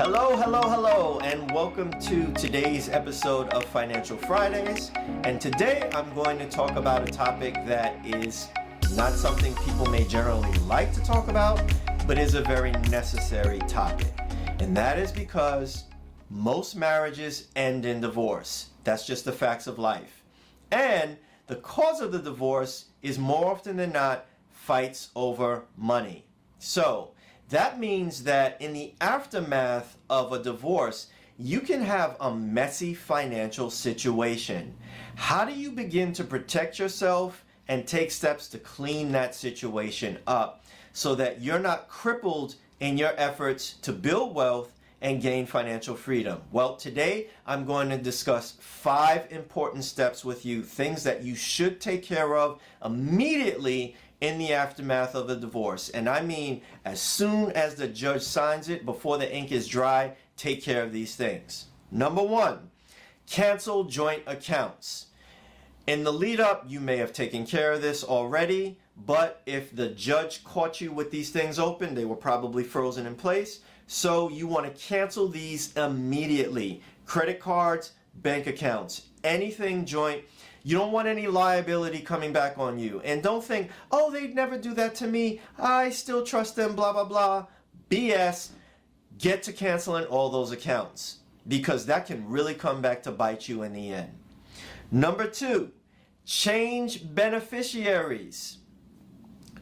Hello, and welcome to today's episode of Financial Fridays. And today I'm going to talk about a topic that is not something people may generally like to talk about, but is a very necessary topic. And that is because most marriages end in divorce. That's just the facts of life. And the cause of the divorce is more often than not fights over money. So that means that in the aftermath of a divorce, you can have a messy financial situation. How do you begin to protect yourself and take steps to clean that situation up so that you're not crippled in your efforts to build wealth and gain financial freedom? Well, today I'm going to discuss 5 important steps with you, things that you should take care of immediately in the aftermath of a divorce. And I mean, as soon as the judge signs it, before the ink is dry, take care of these things. Number 1, cancel joint accounts. In the lead up, you may have taken care of this already, but if the judge caught you with these things open, they were probably frozen in place. So you want to cancel these immediately. Credit cards, bank accounts, anything joint. You don't want any liability coming back on you. And don't think, oh, they'd never do that to me. I still trust them, blah, blah, blah. BS. Get to canceling all those accounts because that can really come back to bite you in the end. Number 2, change beneficiaries.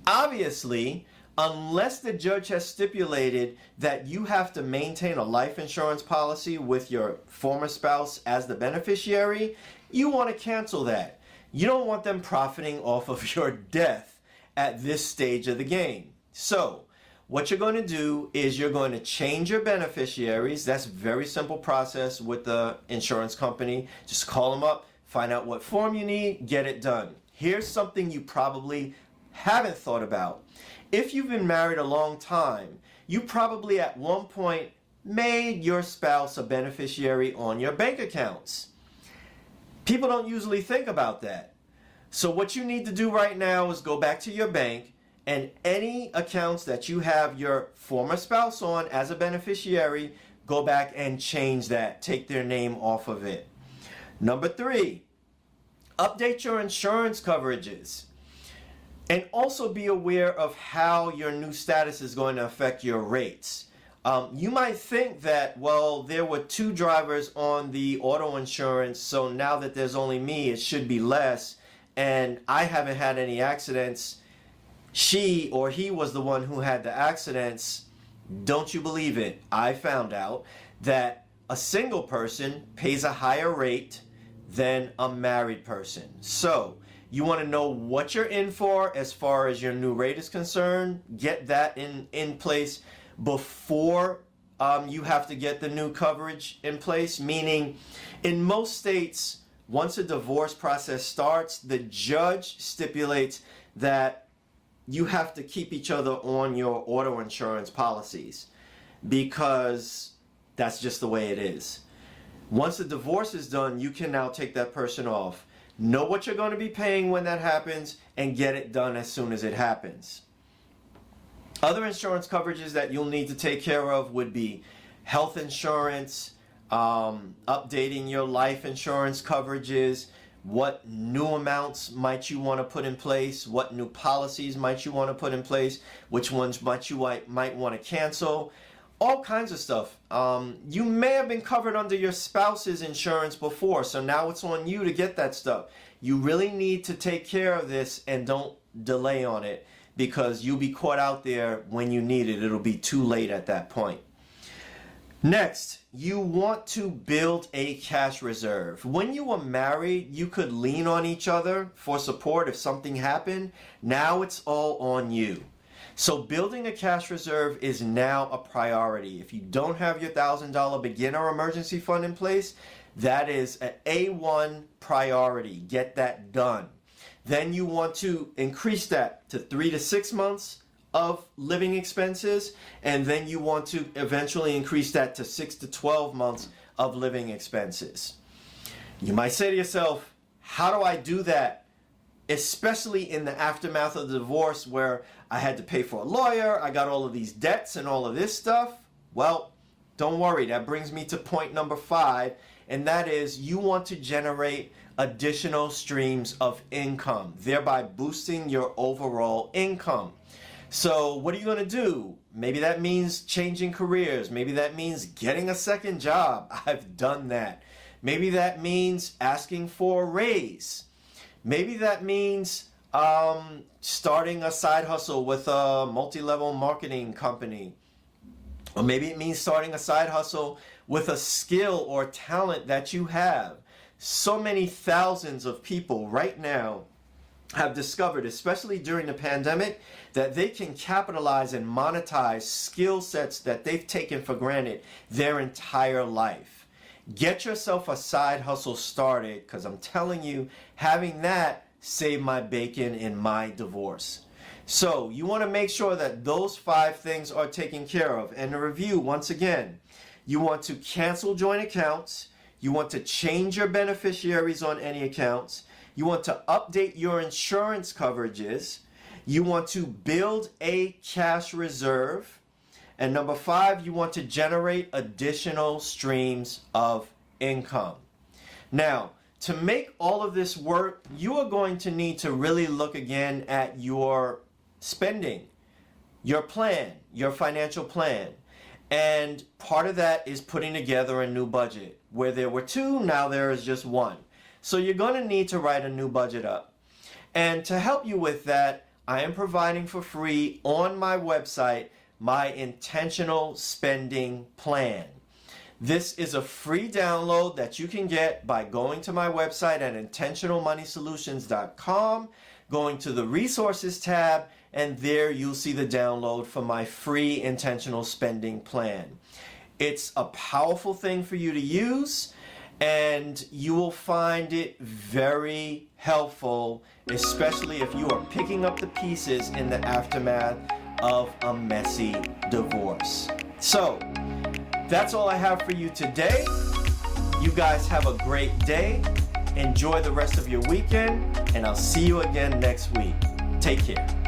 Obviously, unless the judge has stipulated that you have to maintain a life insurance policy with your former spouse as the beneficiary, you want to cancel that. You don't want them profiting off of your death at this stage of the game. So, what you're going to do is you're going to change your beneficiaries. That's a very simple process with the insurance company. Just call them up, find out what form you need, get it done. Here's something you probably haven't thought about. If you've been married a long time, you probably at one point made your spouse a beneficiary on your bank accounts. People don't usually think about that. So what you need to do right now is go back to your bank and any accounts that you have your former spouse on as a beneficiary, go back and change that. Take their name off of it. Number 3, update your insurance coverages. And also be aware of how your new status is going to affect your rates. You might think that, well, there were 2 drivers on the auto insurance, so now that there's only me, it should be less, and I haven't had any accidents. She or he was the one who had the accidents. Don't you believe it? I found out that a single person pays a higher rate than a married person. So, you want to know what you're in for as far as your new rate is concerned. Get that in place before you have to get the new coverage in place. Meaning, in most states, once a divorce process starts, the judge stipulates that you have to keep each other on your auto insurance policies because that's just the way it is. Once the divorce is done, you can now take that person off. Know what you're going to be paying when that happens and get it done as soon as it happens. Other insurance coverages that you'll need to take care of would be health insurance, updating your life insurance coverages, what new amounts might you want to put in place, what new policies might you want to put in place, which ones might want to cancel. All kinds of stuff. You may have been covered under your spouse's insurance before, so now it's on you to get that stuff. You really need to take care of this and don't delay on it because you'll be caught out there when you need it. It'll be too late at that point. Next, you want to build a cash reserve. When you were married, you could lean on each other for support if something happened. Now it's all on you. So building a cash reserve is now a priority. If you don't have your $1,000 beginner emergency fund in place, that is an A1 priority. Get that done. Then you want to increase that to 3 to 6 months of living expenses, and then you want to eventually increase that to 6 to 12 months of living expenses. You might say to yourself, how do I do that? Especially in the aftermath of the divorce where I had to pay for a lawyer, I got all of these debts and all of this stuff. Well, don't worry. That brings me to point number 5, and that is you want to generate additional streams of income, thereby boosting your overall income. So what are you going to do? Maybe that means changing careers. Maybe that means getting a second job. I've done that. Maybe that means asking for a raise. Maybe that means starting a side hustle with a multi-level marketing company. Or maybe it means starting a side hustle with a skill or talent that you have. So many thousands of people right now have discovered, especially during the pandemic, that they can capitalize and monetize skill sets that they've taken for granted their entire life. Get yourself a side hustle started, because I'm telling you, having that saved my bacon in my divorce. So you want to make sure that those 5 things are taken care of. And to review, once again, you want to cancel joint accounts. You want to change your beneficiaries on any accounts. You want to update your insurance coverages. You want to build a cash reserve. And number 5, you want to generate additional streams of income. Now, to make all of this work, you are going to need to really look again at your spending, your plan, your financial plan. And part of that is putting together a new budget. Where there were 2, now there is just 1. So you're going to need to write a new budget up. And to help you with that, I am providing for free on my website my intentional spending plan. This is a free download that you can get by going to my website at intentionalmoneysolutions.com, going to the resources tab, and there you'll see the download for my free intentional spending plan. It's a powerful thing for you to use, and you will find it very helpful, especially if you are picking up the pieces in the aftermath of a messy divorce. So, that's all I have for you today. You guys have a great day. Enjoy the rest of your weekend, and I'll see you again next week. Take care.